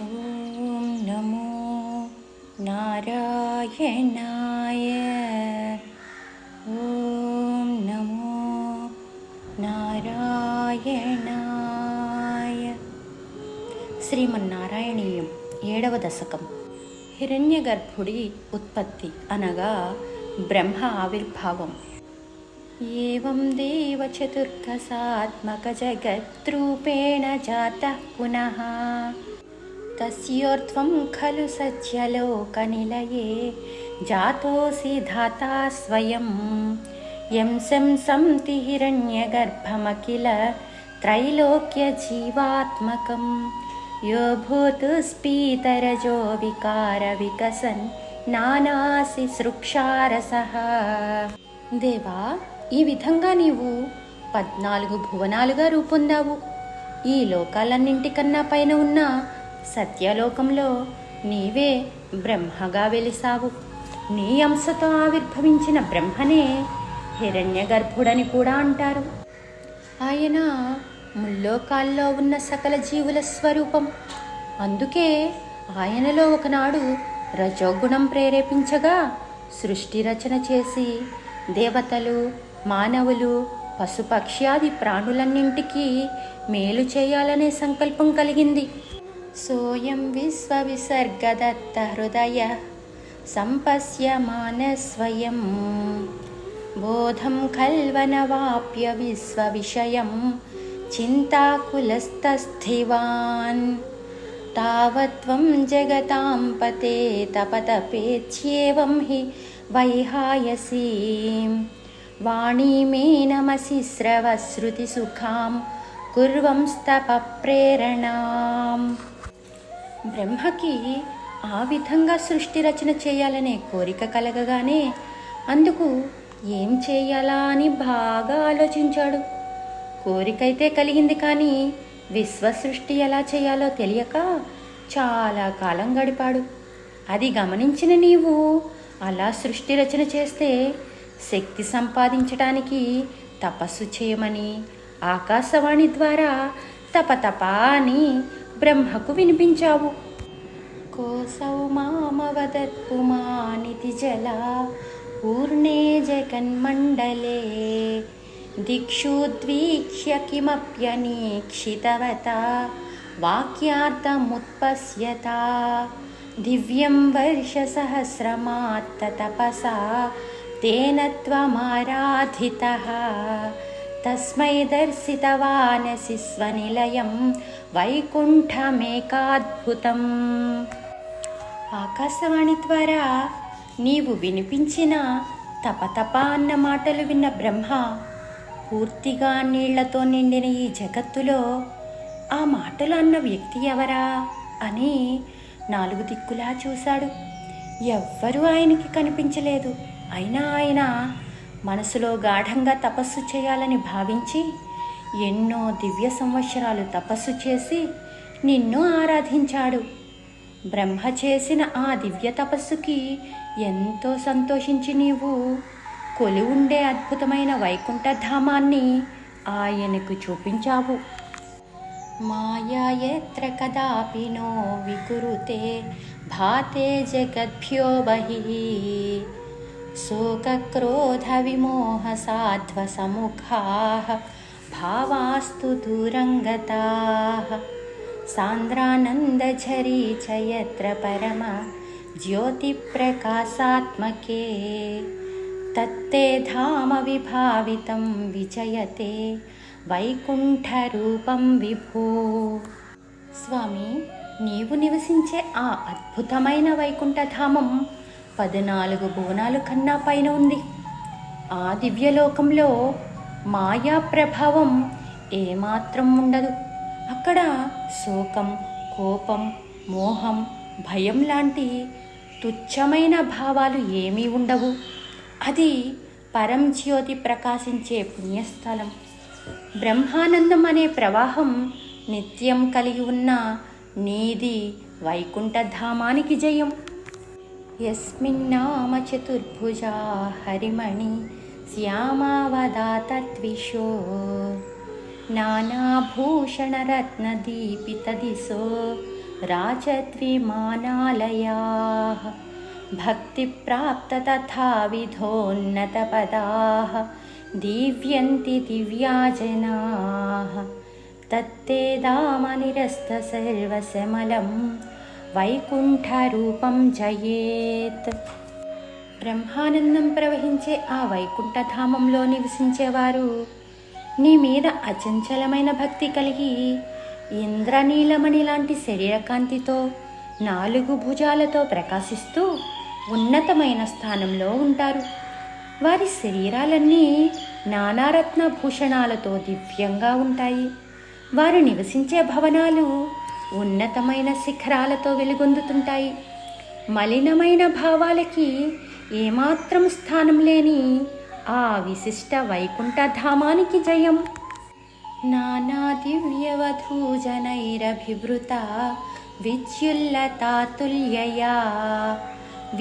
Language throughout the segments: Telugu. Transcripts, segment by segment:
ఓం నమో నారాయణాయ. ఓం నమో నారాయణాయ. శ్రీమన్నారాయణీయం 7వ దశకం. హిరణ్యగర్భుడి ఉత్పత్తి అనగా బ్రహ్మ ఆవిర్భావం. ఏవం దేవ చతుర్దశాత్మక జగద్రూపేణ జాతః పునః తస్యోర్ధ్వం ఖలు సత్యలోకనిలయే జాతోసి ధాతా స్వయం యం సంతి హిరణ్యగర్భమఖిల త్రైలోక్య జీవాత్మకం యో భూతుస్పీతరజో వికార వికసన్ నానాసి సృక్షారసః. దేవా, ఈ విధంగా నీవు 14 భువనాలుగా రూపొందావు. ఈ లోకాలన్నింటికన్నా పైన ఉన్న సత్యలోకంలో నీవే బ్రహ్మగా వెలిసావు. నీ అంశతో ఆవిర్భవించిన బ్రహ్మనే హిరణ్యగర్భుడని కూడా అంటారు. ఆయన ముల్లోకాల్లో ఉన్న సకల జీవుల స్వరూపం. అందుకే ఆయనలో ఒకనాడు రజోగుణం ప్రేరేపించగా సృష్టి రచన చేసి దేవతలు, మానవులు, పశుపక్ష్యాది ప్రాణులన్నింటికీ మేలు చేయాలనే సంకల్పం కలిగింది. సోయం విశ్వ విసర్గదత్త హృదయ సంపశ్యమాన స్వయం బోధం కల్వనవాప్య విశ్వ విషయం చింతాకులస్థివాన్ తావత్వం జగతాం పతే తపతపేత్యేవం హి వైహాయసీ వాణీ మే నమసి శ్రవశ్రుతి సుఖాం కుర్వంస్తప ప్రేరణాం. బ్రహ్మకి ఆ విధంగా సృష్టి రచన చేయాలనే కోరిక కలగగానే అందుకు ఏం చేయాలా అని బాగా ఆలోచించాడు. కోరికైతే కలిగింది, కానీ విశ్వ సృష్టి ఎలా చేయాలో తెలియక చాలా కాలం గడిపాడు. అది గమనించిన నీవు అలా సృష్టి రచన చేస్తే శక్తి సంపాదించడానికి తపస్సు చేయమని ఆకాశవాణి ద్వారా తపతపా అని బ్రహ్మకు వినిపించావు. కోసౌ మామవదత్ పుమానితి జల పూర్ణే జగన్మండలే దిక్షుద్వీక్ష్య కిమప్యనీక్షితవత వాక్యార్థముత్పశ్యత దివ్యం వర్షసహస్రమాత్త తపసా తేన త్వమారాధితః తస్మై దర్శితవానసి స్వనిలయం వైకుంఠమేకాద్భుతం. ఆకాశవాణి ద్వారా నీవు వినిపించిన తపతప అన్న మాటలు విన్న బ్రహ్మ పూర్తిగా నీళ్లతో నిండిన ఈ జగత్తులో ఆ మాటలు అన్న వ్యక్తి ఎవరా అని 4 దిక్కులా చూశాడు. ఎవ్వరూ ఆయనకి కనిపించలేదు. అయినా ఆయన మనసులో గాఢంగా తపస్సు చేయాలని భావించి ఎన్నో దివ్య సంవత్సరాలు తపస్సు చేసి నిన్ను ఆరాధించాడు. బ్రహ్మ చేసిన ఆ దివ్య తపస్సుకి ఎంతో సంతోషించి నీవు కొలి ఉండే అద్భుతమైన వైకుంఠధామాన్ని ఆయనకు చూపించావు. మాయా యత్ర కదాపి నో వికురుతే భాతే జగద్భ్యో బహిః శోకక్రోధ విమోహ సాధ్వ సముఖాః భావాస్తు దూరంగతాః సాంద్రానందఝరీ చ యత్ర పరమ జ్యోతిప్రకాశాత్మకే తత్తే ధామ విభావితం విజయతే వైకుంఠరూపం విభో. స్వామి, నీవు నివసించే ఆ అద్భుతమైన వైకుంఠధామం 14 భువనాలు కన్నా పైన ఉంది. ఆ దివ్యలోకంలో మాయా ప్రభావం ఏమాత్రం ఉండదు. అక్కడ శోకం, కోపం, మోహం, భయం లాంటి తుచ్చమైన భావాలు ఏమీ ఉండవు. అది పరంజ్యోతి ప్రకాశించే పుణ్యస్థలం. బ్రహ్మానందం అనే ప్రవాహం నిత్యం కలిగి ఉన్న నీది వైకుంఠధామానికి జయం. యస్మిన్నామ చతుర్భుజా హరిమణి శ్యామావదాతద్విషో నానాభూషణరత్నదీపితదిశో राजद्विमानालयाः भक्तिप्राप्त तथाविधोन्नतपदाः दीव्यन्ति दिव्याजनाः तत्ते दामनिरस्तसर्वसमलं వైకుంఠరూపం జయేత్. బ్రహ్మానందం ప్రవహించే ఆ వైకుంఠధామంలో నివసించేవారు నీ మీద అచంచలమైన భక్తి కలిగి ఇంద్రనీలమణి లాంటి శరీరకాంతితో 4 భుజాలతో ప్రకాశిస్తూ ఉన్నతమైన స్థానంలో ఉంటారు. వారి శరీరాలన్నీ నానారత్న భూషణాలతో దివ్యంగా ఉంటాయి. వారు నివసించే భవనాలు ఉన్నతమైన శిఖరాలతో వెలుగొందుతుంటాయి. మలినమైన భావాలకి ఏమాత్రం స్థానం లేని ఆ విశిష్ట వైకుంఠధామానికి జయం. నానా దివ్యవధూజనైరభివృత విద్యుల్లతాతుల్యయా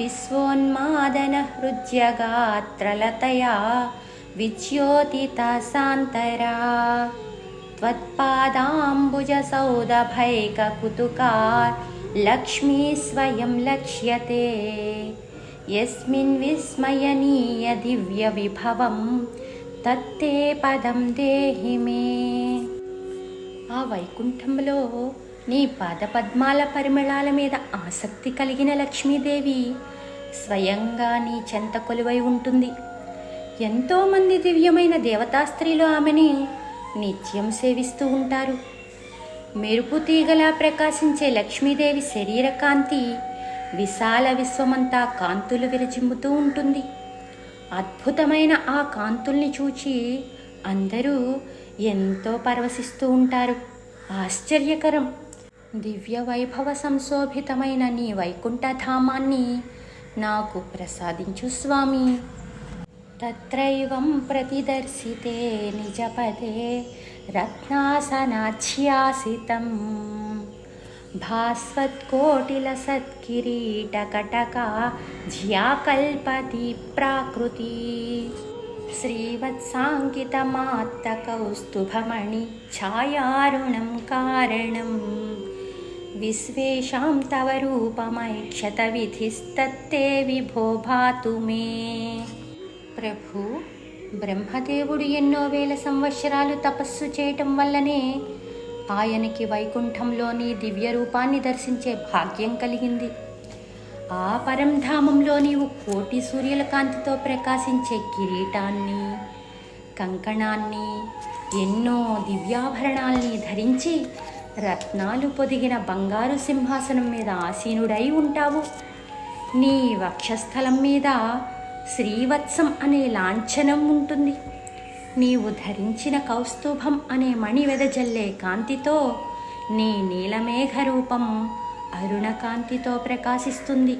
విశ్వోన్మాదన హృద్యగాత్రలతయా విజ్యోతితాసాంతరా त्वत्पादाम्बुजसौदभैककुतुका लक्ष्मी स्वयं लक्ष्यते यस्मिन् विस्मयनीय दिव्यविभवं तत्ते పదం దేహి మే. ఆ వైకుంఠంలో నీ పాదపద్మాల పరిమళాల మీద ఆసక్తి కలిగిన లక్ష్మీదేవి స్వయంగా నీ చెంత కొలువై ఉంటుంది. ఎంతోమంది దివ్యమైన దేవతా స్త్రీలు ఆమెని నిత్యం సేవిస్తూ ఉంటారు. మెరుపు తీగలా ప్రకాశించే లక్ష్మీదేవి శరీర కాంతి విశాల విశ్వమంతా కాంతులు విరజిమ్ముతూ ఉంటుంది. అద్భుతమైన ఆ కాంతుల్ని చూచి అందరూ ఎంతో పరవశిస్తూ ఉంటారు. ఆశ్చర్యకరం. దివ్య వైభవ సంశోభితమైన నీ వైకుంఠధామాన్ని నాకు ప్రసాదించు స్వామి. తత్రైవం ప్రతిదర్శితే నిజపదే రత్నాసనాచ్యాసితం భాస్వత్కోటిలసత్కిరీటకటకా జ్యాకల్పతి ప్రాకృతి శ్రీవత్సాంకితమాత్తకౌస్తుభమణి ఛాయారుణం కారణం విశ్వేషాం తవ రూపమైక్షత విధిస్తత్తే విభో భాతు మే. ప్రభు, బ్రహ్మదేవుడు ఎన్నో వేల సంవత్సరాలు తపస్సు చేయటం వల్లనే ఆయనకి వైకుంఠంలోని దివ్య రూపాన్ని దర్శించే భాగ్యం కలిగింది. ఆ పరంధామంలో నీవు 1,000,000 సూర్యుల కాంతితో ప్రకాశించే కిరీటాన్ని, కంకణాన్ని, ఎన్నో దివ్యాభరణాల్ని ధరించి రత్నాలు పొదిగిన బంగారు సింహాసనం మీద ఆసీనుడై ఉంటావు. నీ వక్షస్థలం మీద శ్రీవత్సం అనే లాంఛనం ఉంటుంది. నీవు ధరించిన కౌస్తుభం అనే మణి వెదజల్లే కాంతితో నీ నీలమేఘ రూపం అరుణకాంతితో ప్రకాశిస్తుంది.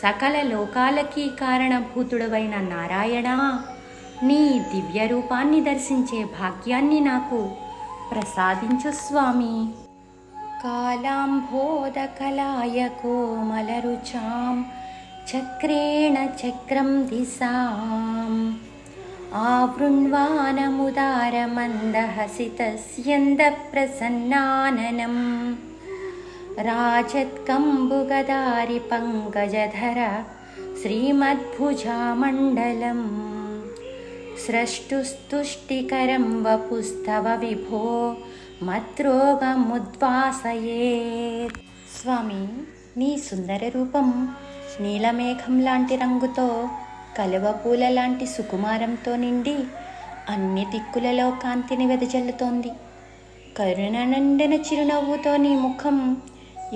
సకల లోకాలకి కారణభూతుడవైన నారాయణ, నీ దివ్య రూపాన్ని దర్శించే భాగ్యాన్ని నాకు ప్రసాదించు స్వామి. కాలాంబోదకలాయ కోమలరుచాం చక్రేణ చక్రం దిశాం ఆవృణ్వానముదారమందహసితస్యంద ప్రసన్నాననం రాజత్కంబుగదారి పంకజధర శ్రీమద్భుజామండలం స్రష్టుస్తుష్టికరం వపుస్తవ విభో మద్రోగముద్వాసయేత్. స్వామి, నీ సుందర రూపం నీలమేఘం లాంటి రంగుతో, కలువ పూల లాంటి సుకుమారంతో నిండి అన్ని దిక్కులలో కాంతిని వెదజల్లుతోంది. కరుణ నిండిన చిరునవ్వుతో నీ ముఖం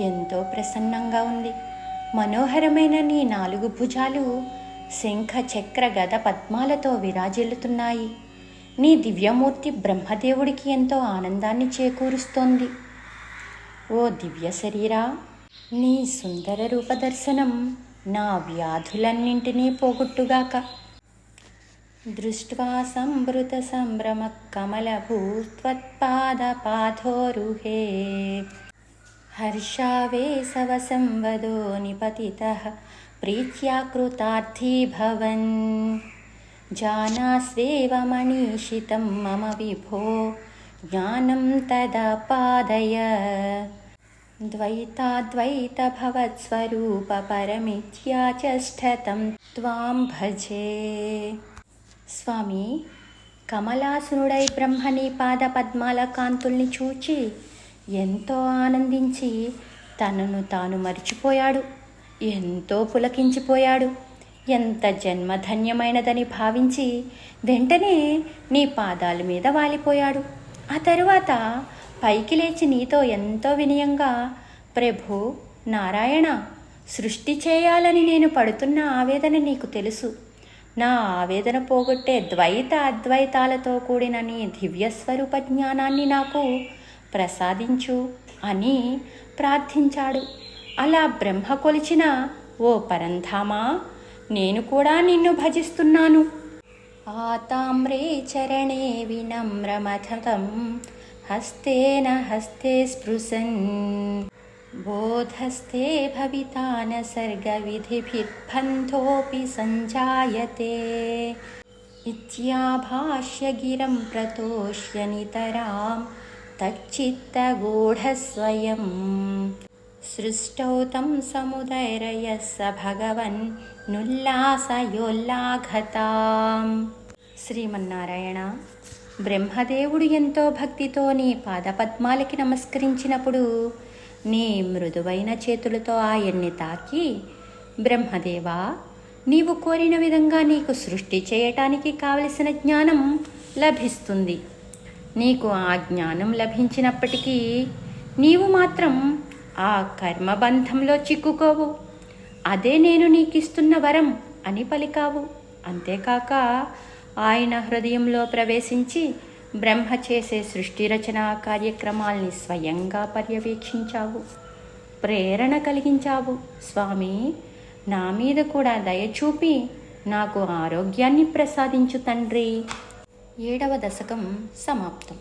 ఎంతో ప్రసన్నంగా ఉంది. మనోహరమైన నీ 4 భుజాలు శంఖ చక్ర గద పద్మాలతో విరాజిల్లుతున్నాయి. నీ దివ్యమూర్తి బ్రహ్మదేవుడికి ఎంతో ఆనందాన్ని చేకూరుస్తోంది. ఓ దివ్య శరీరా, నీ సుందర రూపదర్శనం నా వ్యాధులన్నింటినీ పోగొట్టుగాక. దృష్ట్వా సంభృత సంభ్రమ కమలభూత్వత్పాదపాధోరుహే హర్షావేశవ సంవదో నిపతితః ప్రీత్యాకృతార్థీ భవన్ జానాస్వేవ మనీషితం మమ విభో జ్ఞానం తదాపాదయ. ద్వైతాద్వైతభవత్స్వరూపపరమిత్యాచష్టతం త్వాం భజే. స్వామి, కమలాసునుడై బ్రహ్మని పాద పద్మాల కాంతుల్ని చూచి ఎంతో ఆనందించి తనను తాను మరిచిపోయాడు. ఎంతో పులకించిపోయాడు. ఎంత జన్మధన్యమైనదని భావించి వెంటనే నీ పాదాల మీద వాలిపోయాడు. ఆ తరువాత పైకి లేచి నీతో ఎంతో వినయంగా, ప్రభు నారాయణ, సృష్టి చేయాలని నేను పడుతున్న ఆవేదన నీకు తెలుసు. నా ఆవేదన పోగొట్టే ద్వైత అద్వైతాలతో కూడిన నీ దివ్యస్వరూప జ్ఞానాన్ని నాకు ప్రసాదించు అని ప్రార్థించాడు. అలా బ్రహ్మ కొలిచిన ఓ పరంధామా, నేను కూడా నిన్ను భజిస్తున్నాను. ఆతామ్రే చరణే వినమ్రమథతం హస్తేన హస్తే స్పృశన్ బోధస్తే భవితాన సర్గ విధిభిర్బంధోపి సంజాయతే ఇత్యాభాష్య గిరం ప్రతోష్య నితరాం తచ్చిత్తగూఢస్వయం సృష్టౌ తం సముదైరయః స భగవన్ నుల్లాసయోల్లాఘతాం. శ్రీమన్నారాయణ, బ్రహ్మదేవుడు ఎంతో భక్తితో నీ పాదపద్మాలకి నమస్కరించినప్పుడు నీ మృదువైన చేతులతో ఆయన్ని తాకి, బ్రహ్మదేవా, నీవు కోరిన విధంగా నీకు సృష్టి చేయటానికి కావలసిన జ్ఞానం లభిస్తుంది. నీకు ఆ జ్ఞానం లభించినప్పటికీ నీవు మాత్రం ఆ కర్మబంధంలో చిక్కుకోవు. అదే నేను నీకిస్తున్న వరం అని పలికావు. అంతేకాక ఆయన హృదయంలో ప్రవేశించి బ్రహ్మ చేసే సృష్టి రచనా కార్యక్రమాల్ని స్వయంగా పర్యవేక్షించావు, ప్రేరణ కలిగించావు. స్వామి, నా మీద కూడా దయచూపి నాకు ఆరోగ్యాన్ని ప్రసాదించు తండ్రి. 7వ దశకం సమాప్తం.